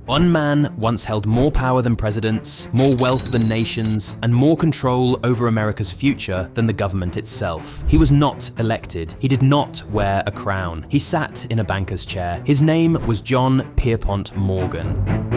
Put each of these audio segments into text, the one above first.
One man once held more power than presidents, more wealth than nations, and more control over America's future than the government itself. He was not elected. He did not wear a crown. He sat in a banker's chair. His name was John Pierpont Morgan.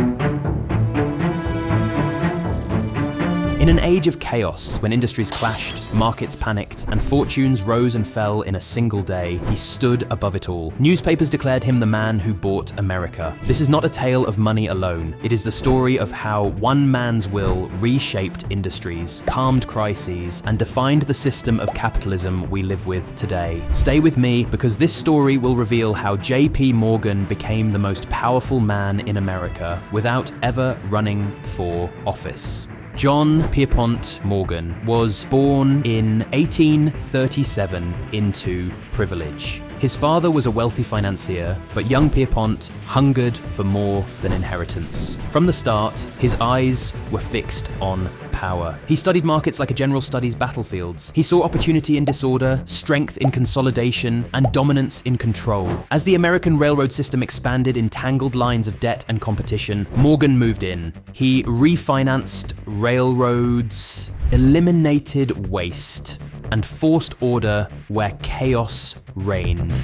In an age of chaos, when industries clashed, markets panicked, and fortunes rose and fell in a single day, he stood above it all. Newspapers declared him the man who bought America. This is not a tale of money alone. It is the story of how one man's will reshaped industries, calmed crises, and defined the system of capitalism we live with today. Stay with me, because this story will reveal how J.P. Morgan became the most powerful man in America without ever running for office. John Pierpont Morgan was born in 1837 into privilege. His father was a wealthy financier, but young Pierpont hungered for more than inheritance. From the start, his eyes were fixed on power. He studied markets like a general studies battlefields. He saw opportunity in disorder, strength in consolidation, and dominance in control. As the American railroad system expanded in tangled lines of debt and competition, Morgan moved in. He refinanced railroads, eliminated waste, and forced order where chaos reigned.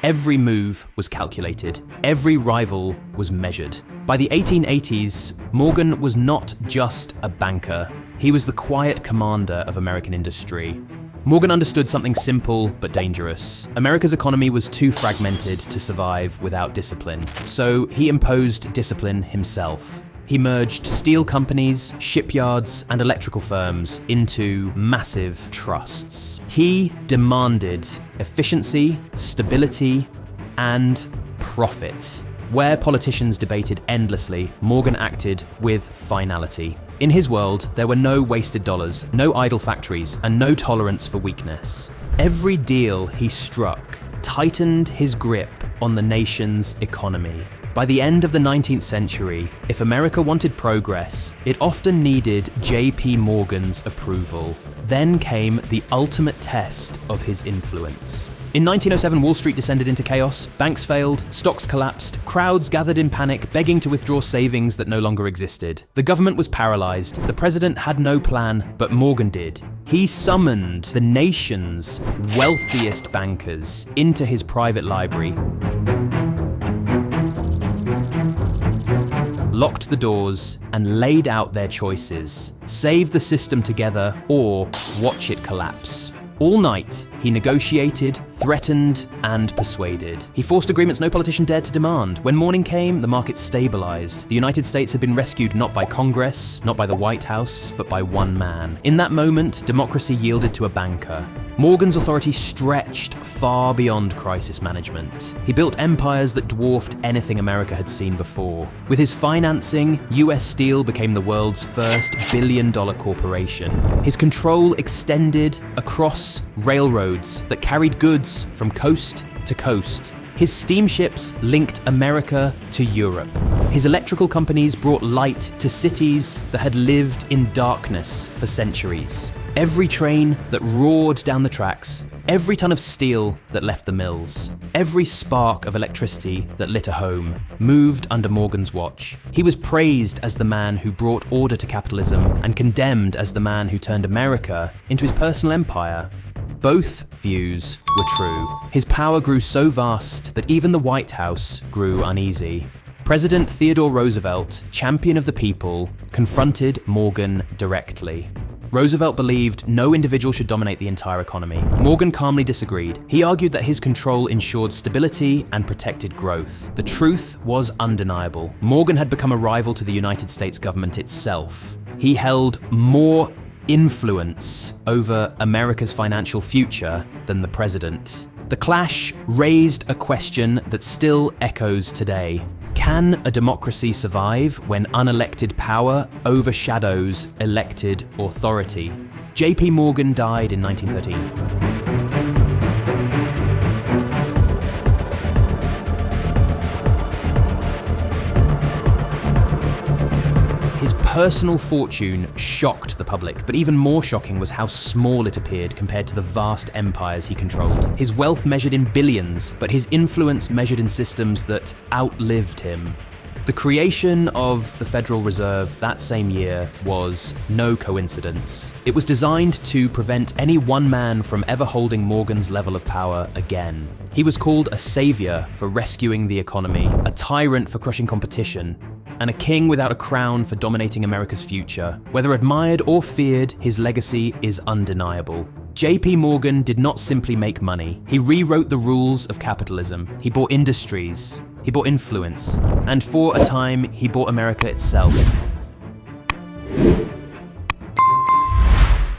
Every move was calculated. Every rival was measured. By the 1880s, Morgan was not just a banker. He was the quiet commander of American industry. Morgan understood something simple but dangerous. America's economy was too fragmented to survive without discipline, so he imposed discipline himself. He merged steel companies, shipyards, and electrical firms into massive trusts. He demanded efficiency, stability, and profit. Where politicians debated endlessly, Morgan acted with finality. In his world, there were no wasted dollars, no idle factories, and no tolerance for weakness. Every deal he struck tightened his grip on the nation's economy. By the end of the 19th century, if America wanted progress, it often needed J.P. Morgan's approval. Then came the ultimate test of his influence. In 1907, Wall Street descended into chaos, banks failed, stocks collapsed, crowds gathered in panic, begging to withdraw savings that no longer existed. The government was paralyzed, the president had no plan, but Morgan did. He summoned the nation's wealthiest bankers into his private library, locked the doors, and laid out their choices. Save the system together or watch it collapse. All night, he negotiated, threatened, and persuaded. He forced agreements no politician dared to demand. When morning came, the market stabilized. The United States had been rescued not by Congress, not by the White House, but by one man. In that moment, democracy yielded to a banker. Morgan's authority stretched far beyond crisis management. He built empires that dwarfed anything America had seen before. With his financing, US Steel became the world's first billion-dollar corporation. His control extended across railroads that carried goods from coast to coast. His steamships linked America to Europe. His electrical companies brought light to cities that had lived in darkness for centuries. Every train that roared down the tracks, every ton of steel that left the mills, every spark of electricity that lit a home, moved under Morgan's watch. He was praised as the man who brought order to capitalism and condemned as the man who turned America into his personal empire. Both views were true. His power grew so vast that even the White House grew uneasy. President Theodore Roosevelt, champion of the people, confronted Morgan directly. Roosevelt believed no individual should dominate the entire economy. Morgan calmly disagreed. He argued that his control ensured stability and protected growth. The truth was undeniable. Morgan had become a rival to the United States government itself. He held more influence over America's financial future than the president. The clash raised a question that still echoes today. Can a democracy survive when unelected power overshadows elected authority? J.P. Morgan died in 1913. His personal fortune shocked the public, but even more shocking was how small it appeared compared to the vast empires he controlled. His wealth measured in billions, but his influence measured in systems that outlived him. The creation of the Federal Reserve that same year was no coincidence. It was designed to prevent any one man from ever holding Morgan's level of power again. He was called a savior for rescuing the economy, a tyrant for crushing competition, and a king without a crown for dominating America's future. Whether admired or feared, his legacy is undeniable. JP Morgan did not simply make money. He rewrote the rules of capitalism. He bought industries. He bought influence. And for a time, he bought America itself.